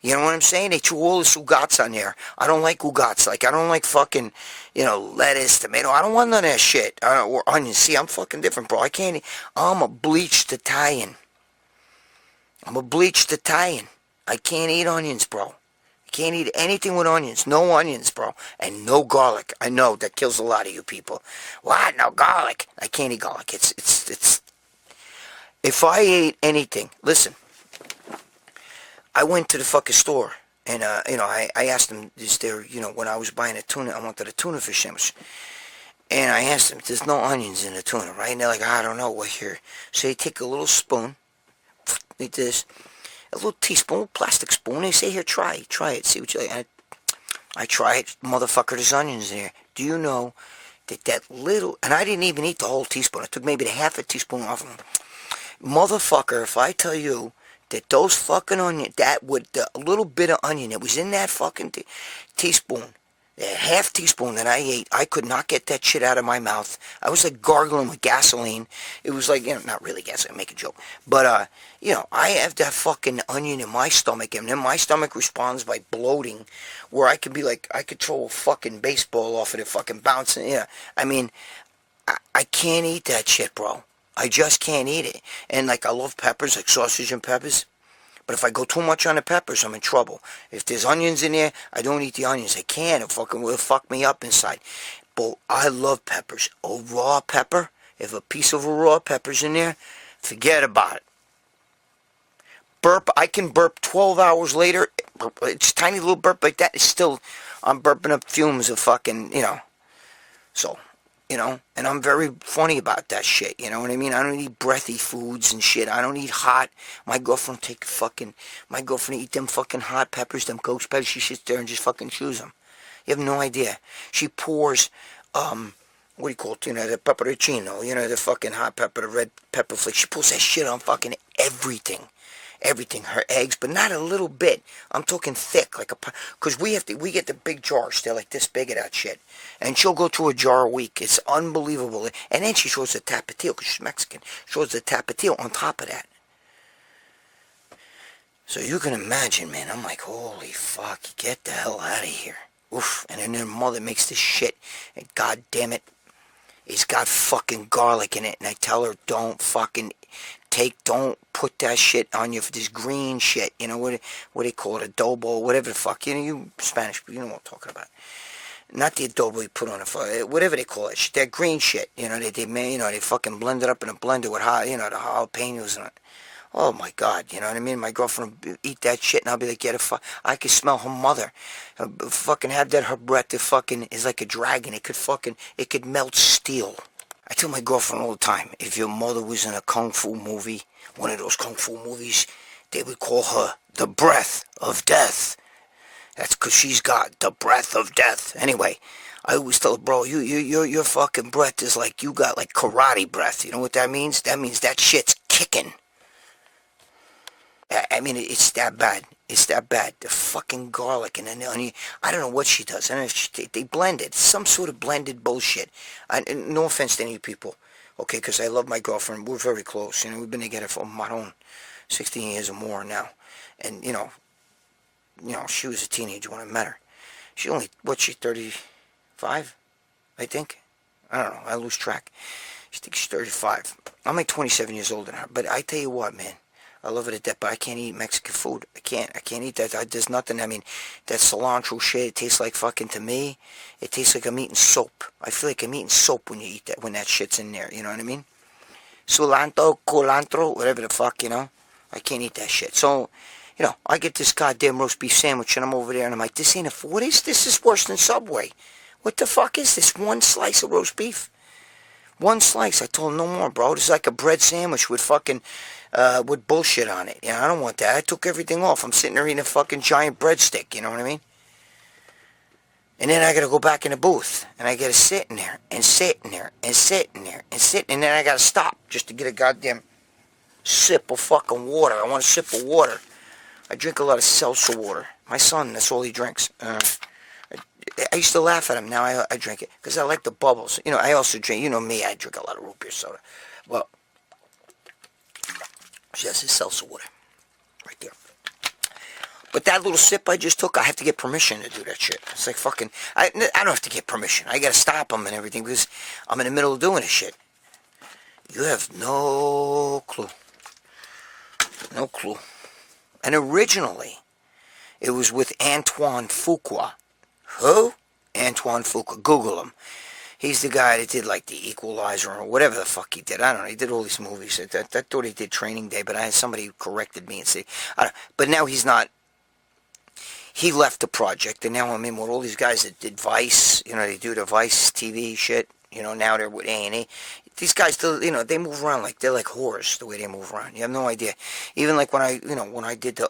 A: You know what I'm saying? They threw all this ugats on there. I don't like ugats. Like, I don't like fucking, you know, lettuce, tomato. I don't want none of that shit. Or onions. See, I'm fucking different, bro. I can't eat. I'm a bleached Italian. I can't eat onions, bro. I can't eat anything with onions. No onions, bro. And no garlic. I know that kills a lot of you people. What? No garlic? I can't eat garlic. It's. If I ate anything, listen. I went to the fucking store, and, you know, I asked them, is there, you know, when I was buying a tuna, I wanted a tuna fish sandwich. And I asked them, there's no onions in the tuna, right? And they're like, I don't know, what here? So they take a little spoon, like this, a little teaspoon, a little plastic spoon. They say, here, try it, see what you like. I try it, motherfucker, there's onions in there. Do you know that little, and I didn't even eat the whole teaspoon. I took maybe the half a teaspoon off of them. Motherfucker, if I tell you that those fucking onions, that with the little bit of onion that was in that fucking teaspoon, that half teaspoon that I ate, I could not get that shit out of my mouth. I was like gargling with gasoline. It was like, you know, not really gasoline, make a joke. But, you know, I have that fucking onion in my stomach, and then my stomach responds by bloating, where I could be like, I could throw a fucking baseball off of it, fucking bouncing. Yeah, I mean, I can't eat that shit, bro. I just can't eat it. And, like, I love peppers, like sausage and peppers. But if I go too much on the peppers, I'm in trouble. If there's onions in there, I don't eat the onions. I can't. It fucking will fuck me up inside. But I love peppers. A raw pepper, if a piece of a raw pepper's in there, forget about it. Burp, I can burp 12 hours later. It's a tiny little burp like that. It's still, I'm burping up fumes of fucking, you know. So, you know, and I'm very funny about that shit, you know what I mean? I don't eat breathy foods and shit. I don't eat hot. My girlfriend eat them fucking hot peppers, them ghost peppers. She sits there and just fucking chews them. You have no idea. She pours, what do you call it, you know, the pepperoncino, you know, the fucking hot pepper, the red pepper flakes. She pours that shit on fucking everything. Everything, her eggs, but not a little bit. I'm talking thick, like because we get the big jars. They're like this big of that shit, and she'll go through a jar a week. It's unbelievable. And then she shows the tapatio, because she's Mexican. Shows the tapatio on top of that. So you can imagine, man. I'm like, holy fuck, get the hell out of here. Oof. And then her mother makes this shit, and god damn it, it's got fucking garlic in it. And I tell her, don't put that shit on you for this green shit. You know, what they call it, adobo, whatever the fuck. You know, you Spanish people, you know what I'm talking about. Not the adobo you put on it, whatever they call it. That green shit. You know, they fucking blend it up in a blender with, you know, the jalapenos and it. Oh my God, you know what I mean? My girlfriend would eat that shit and I'll be like, I could smell her mother. Fucking have that, her breath, it fucking is like a dragon. It could melt steel. I tell my girlfriend all the time, if your mother was in a kung fu movie, one of those kung fu movies, they would call her the breath of death. That's because she's got the breath of death. Anyway, I always tell her, bro, your fucking breath is like, you got like karate breath. You know what that means? That means that shit's kicking. I mean, it's that bad. It's that bad. The fucking garlic and then the onion. I don't know what she does. I don't know if they blend it. Some sort of blended bullshit. No offense to any people, okay, because I love my girlfriend. We're very close. You know, we've been together for my own 16 years or more now. And, you know, she was a teenager when I met her. She 35, I think? I don't know. I lose track. I think she's 35. I'm like 27 years older than her. But I tell you what, man. I love it to death, but I can't eat Mexican food. I can't eat that. There's nothing, I mean, that cilantro shit, it tastes like fucking, to me, it tastes like I'm eating soap. I feel like I'm eating soap when you eat that, when that shit's in there, you know what I mean? Cilantro, culantro, whatever the fuck, you know? I can't eat that shit. So, You know, I get this goddamn roast beef sandwich, and I'm over there, and I'm like, this ain't what is this? Is worse than Subway. What the fuck is this? One slice of roast beef? One slice. I told him, no more, bro. This is like a bread sandwich with fucking, with bullshit on it. You know, I don't want that. I took everything off. I'm sitting there eating a fucking giant breadstick, you know what I mean? And then I gotta go back in the booth, and I gotta sit in there, and sit in there, and sit in there, and sit, and then I gotta stop just to get a goddamn sip of fucking water. I want a sip of water. I drink a lot of seltzer water. My son, that's all he drinks. I used to laugh at him. Now I drink it because I like the bubbles. You know, I also drink, you know me, I drink a lot of root beer soda. Well, that's his seltzer water right there. But that little sip I just took, I have to get permission to do that shit. It's like fucking, I don't have to get permission. I gotta stop him and everything because I'm in the middle of doing this shit. You have no clue. No clue. And originally, it was with Antoine Fuqua. Who? Antoine Fuqua. Google him. He's the guy that did like The Equalizer or whatever the fuck he did. I don't know. He did all these movies. I thought he did Training Day, but I had somebody corrected me and said, but now he's not. He left the project, and now I'm in with all these guys that did Vice. You know, they do the Vice TV shit. You know, now they're with A&E. These guys still, you know, they move around like they're like whores the way they move around. You have no idea. Even like when I did the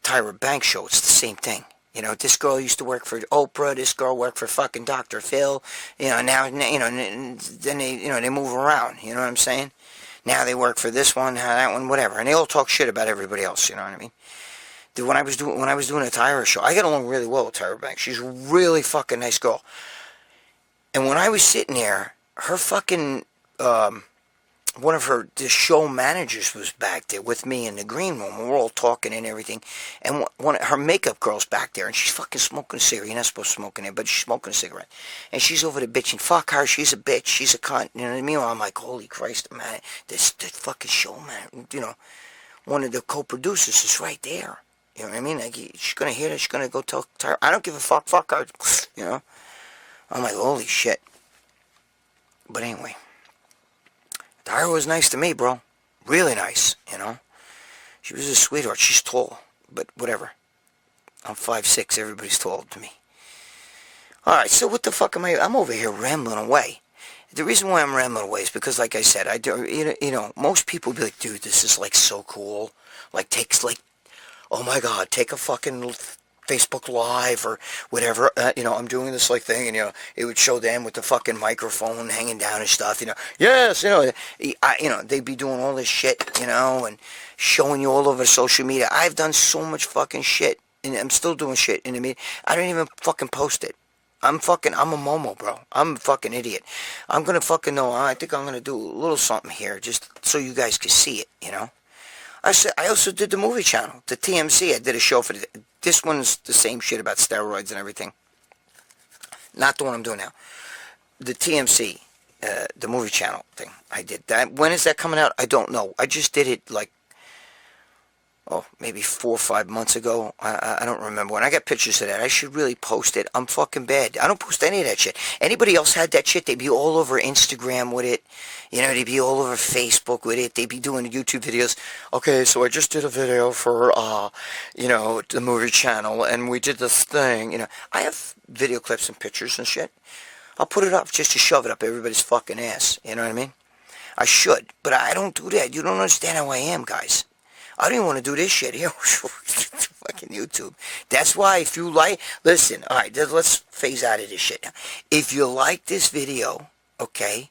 A: Tyra Banks show, it's the same thing. You know, this girl used to work for Oprah. This girl worked for fucking Dr. Phil. You know, now, you know, then they, you know, they move around. You know what I'm saying? Now they work for this one, that one, whatever, and they all talk shit about everybody else. You know what I mean? Dude, when I was doing a Tyra show, I got along really well with Tyra Banks. She's a really fucking nice girl. And when I was sitting there, her fucking one of the show managers was back there with me in the green room. We're all talking and everything. And one of her makeup girl's back there, and she's fucking smoking a cigarette. You're not supposed to smoke in there, but she's smoking a cigarette. And she's over there bitching, fuck her, she's a bitch, she's a cunt. You know what I mean? I'm like, holy Christ, man, this fucking show, man. You know, one of the co-producers is right there. You know what I mean? Like, she's going to hear that, she's going to go tell her, I don't give a fuck her. You know? I'm like, holy shit. But anyway. Tyra was nice to me, bro. Really nice, you know. She was a sweetheart. She's tall, but whatever. I'm 5'6". Everybody's tall to me. Alright, so what the fuck am I... I'm over here rambling away. The reason why I'm rambling away is because, like I said, you know, most people be like, dude, this is, like, so cool. Like, takes, like, oh my god, take a fucking Facebook Live or whatever, you know, I'm doing this like thing, and, you know, it would show them with the fucking microphone hanging down and stuff, you know, yes, you know, you know, they'd be doing all this shit, you know, and showing you all over social media. I've done so much fucking shit, and I'm still doing shit in the media. I don't even fucking post it. I'm a Momo, bro. I'm a fucking idiot. I'm gonna fucking know, I think I'm gonna do a little something here, just so you guys can see it, you know. I also did the movie channel, the TMC. I did a show for this one's the same shit about steroids and everything. Not the one I'm doing now. The TMC, the movie channel thing. I did that. When is that coming out? I don't know. I just did it like, maybe 4 or 5 months ago. I don't remember when. I got pictures of that. I should really post it. I'm fucking bad. I don't post any of that shit. Anybody else had that shit, they'd be all over Instagram with it. You know, they'd be all over Facebook with it. They'd be doing YouTube videos. Okay, so I just did a video for, you know, the movie channel, and we did this thing. You know, I have video clips and pictures and shit. I'll put it up just to shove it up everybody's fucking ass. You know what I mean? I should, but I don't do that. You don't understand how I am, guys. I don't even want to do this shit here. Fucking YouTube. That's why if you like... Listen, alright, let's phase out of this shit now. If you like this video, okay,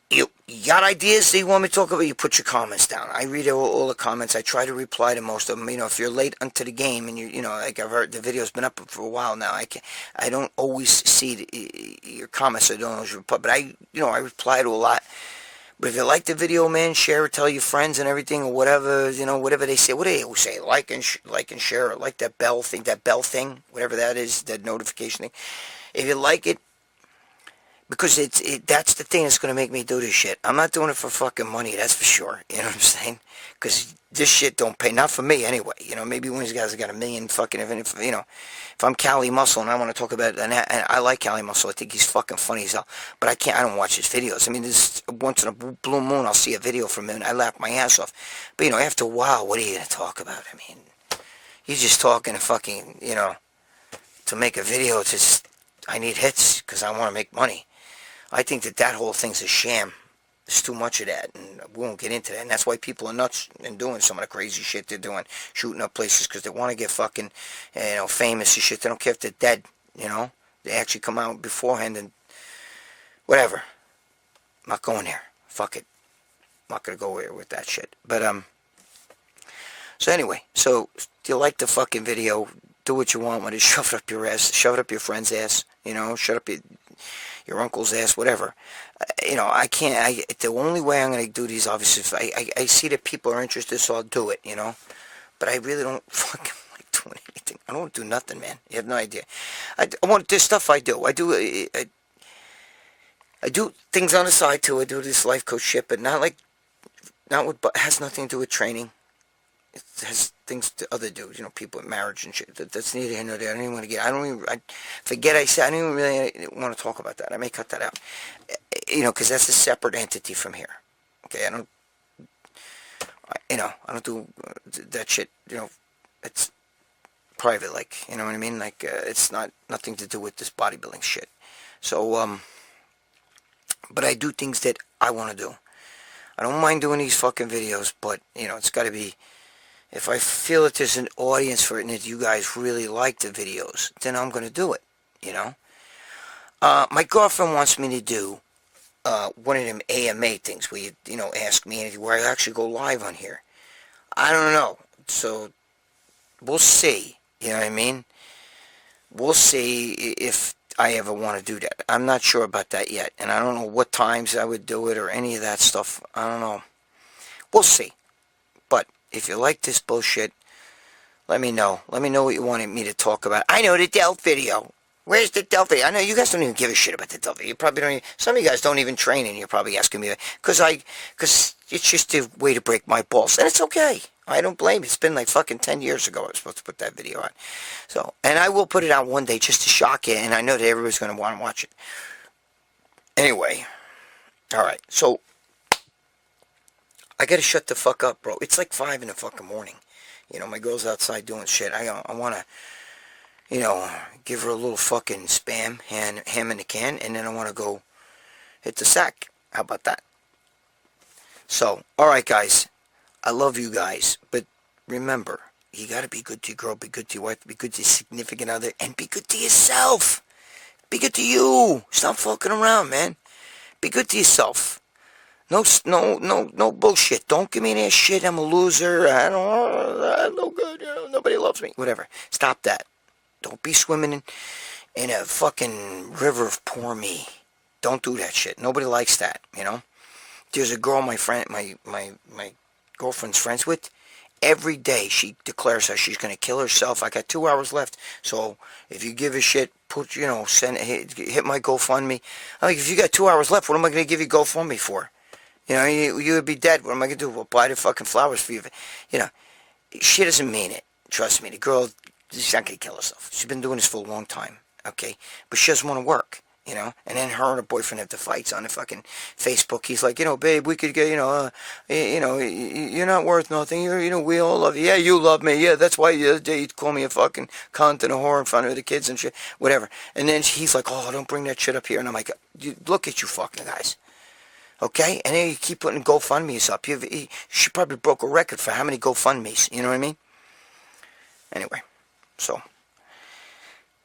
A: you got ideas that you want me to talk about, you put your comments down. I read all the comments. I try to reply to most of them. You know, if you're late onto the game and you know, like I've heard the video's been up for a while now. I don't always see your comments. I don't always reply, but I reply to a lot. But if you like the video, man, share it, tell your friends and everything, or whatever, you know, whatever they say. What do they always say? Like and share, or like that bell thing, whatever that is, that notification thing. If you like it, Because that's the thing that's going to make me do this shit. I'm not doing it for fucking money, that's for sure. You know what I'm saying? Because this shit don't pay. Not for me, anyway. You know, maybe one of these guys have got a million fucking... If, you know, if I'm Cali Muscle and I want to talk about it, and I like Cali Muscle, I think he's fucking funny as hell. But I don't watch his videos. I mean, this once in a blue moon, I'll see a video from him, and I laugh my ass off. But, you know, after a while, what are you going to talk about? I mean, you're just talking to fucking, you know, to make a video, it's just... I need hits because I want to make money. I think that whole thing's a sham. There's too much of that, and we won't get into that. And that's why people are nuts and doing some of the crazy shit they're doing, shooting up places because they want to get fucking, you know, famous and shit. They don't care if they're dead, you know. They actually come out beforehand and whatever. I'm not going there. Fuck it. I'm not gonna go there with that shit. But so anyway, so if you like the fucking video, do what you want with it. Shove it up your ass. Shove it up your friend's ass. You know, shut up your uncle's ass, whatever. You know, I can't, the only way I'm going to do these, obviously, if I see that people are interested, so I'll do it, you know. But I really don't fucking like doing anything. I don't do nothing, man. You have no idea. I want this stuff I do. I do things on the side, too. I do this life coach shit, but not with, has nothing to do with training. It has things to other dudes, you know, people with marriage and shit. That's neither here nor there. I don't even want to get. I don't even really want to talk about that. I may cut that out, you know, because that's a separate entity from here. Okay, I don't do that shit. You know, it's private, like, you know what I mean. Like, it's nothing to do with this bodybuilding shit. So, but I do things that I want to do. I don't mind doing these fucking videos, but you know, it's got to be. If I feel that there's an audience for it and that you guys really like the videos, then I'm going to do it, you know. My girlfriend wants me to do one of them AMA things where you know, ask me anything, where I actually go live on here. I don't know. So, we'll see. You know what I mean? We'll see if I ever want to do that. I'm not sure about that yet. And I don't know what times I would do it or any of that stuff. I don't know. We'll see. But if you like this bullshit, let me know. Let me know what you wanted me to talk about. I know the Delft video. Where's the Delft video? I know you guys don't even give a shit about the Delft video. You probably don't even, some of you guys don't even train and you're probably asking me, because it's just a way to break my balls. And it's okay. I don't blame you. It's been like fucking 10 years ago I was supposed to put that video on. So, and I will put it out one day just to shock you, and I know that everybody's going to want to watch it. Anyway. Alright, so I gotta shut the fuck up, bro. It's like 5 in the fucking morning. You know, my girl's outside doing shit. I want to, you know, give her a little fucking spam, ham in the can, and then I want to go hit the sack. How about that? So, alright, guys. I love you guys, but remember, you gotta be good to your girl, be good to your wife, be good to your significant other, and be good to yourself. Be good to you. Stop fucking around, man. Be good to yourself. No bullshit. Don't give me any shit. I'm a loser. I'm no good. You know, nobody loves me. Whatever. Stop that. Don't be swimming in a fucking river of poor me. Don't do that shit. Nobody likes that, you know. There's a girl my girlfriend's friends with. Every day she declares that she's going to kill herself. I got 2 hours left. So if you give a shit, you know, hit my GoFundMe. I'm like, if you got 2 hours left, what am I going to give you GoFundMe for? You know, you would be dead. What am I going to do? We'll buy the fucking flowers for you. You know, she doesn't mean it. Trust me. The girl, she's not going to kill herself. She's been doing this for a long time, okay? But she doesn't want to work, you know? And then her and her boyfriend have the fights on the fucking Facebook. He's like, you know, babe, we could get, you know, you're not worth nothing. You know, we all love you. Yeah, you love me. Yeah, that's why the other day you call me a fucking cunt and a whore in front of the kids and shit. Whatever. And then he's like, oh, don't bring that shit up here. And I'm like, look at you fucking guys. Okay? And then you keep putting GoFundMes up. She probably broke a record for how many GoFundMes. You know what I mean? Anyway. So.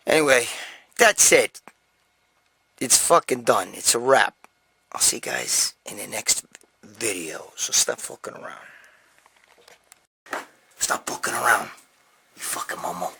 A: Anyway. That's it. It's fucking done. It's a wrap. I'll see you guys in the next video. So stop fucking around. Stop fucking around. You fucking momo.